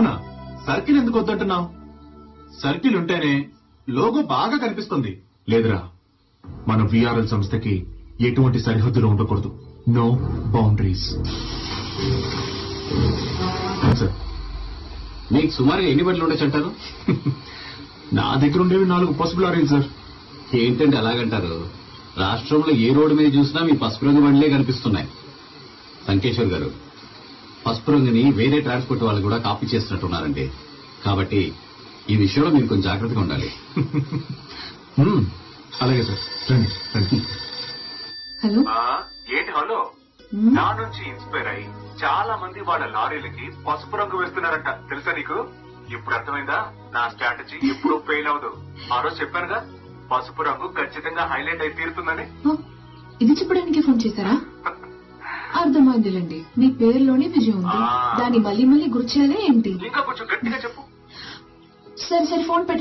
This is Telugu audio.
అవునా? సర్కిల్ ఎందుకు వద్దంటున్నావు? సర్కిల్ ఉంటేనే లోగో బాగా కనిపిస్తుంది. లేదురా, మన విఆర్ఎల్ సంస్థకి ఎటువంటి సరిహద్దులు ఉండకూడదు. No boundaries. సార్, మీకు సుమారుగా ఎన్ని బండ్లు ఉండొచ్చు అంటారు? నా దగ్గర ఉండేవి 4 పసుపు లారీలు సార్. ఏంటంటే అలాగంటారు? రాష్ట్రంలో ఏ రోడ్డు మీద చూసినా మీ పసుపు రంగు బండ్లే కనిపిస్తున్నాయి. సంకేశ్వర్ గారు, పసుపు రంగుని వేరే ట్రాన్స్పోర్ట్ వాళ్ళు కూడా కాపీ చేస్తున్నట్టున్నారండి. కాబట్టి ఈ విషయంలో మీరు కొంచెం జాగ్రత్తగా ఉండాలి. అలాగే సార్, రండి రండి. హలో, ఏంటి హలో? నా నుంచి ఇన్స్పైర్ అయ్యి చాలా మంది వాళ్ళ లారీలకి పసుపు రంగు వేస్తున్నారంట, తెలుసా నీకు? ఇప్పుడు అర్థమైందా? నా స్ట్రాటజీ ఎప్పుడూ ఫెయిల్ అవదు. ఆ రోజు చెప్పానుగా, పసుపు రంగు ఖచ్చితంగా హైలైట్ అయి తీరుతుందని. ఇది చెప్పడానికి ఫోన్ చేశారా? అర్థమైందిలేండి, మీ పేరులోనే విజయం ఉంది. దాన్ని మళ్ళీ మళ్ళీ గుర్తు చేయాలా ఏంటి? ఇంకా కొంచెం గట్టిగా చెప్పు. సరే సరే, ఫోన్ పెట్టండి.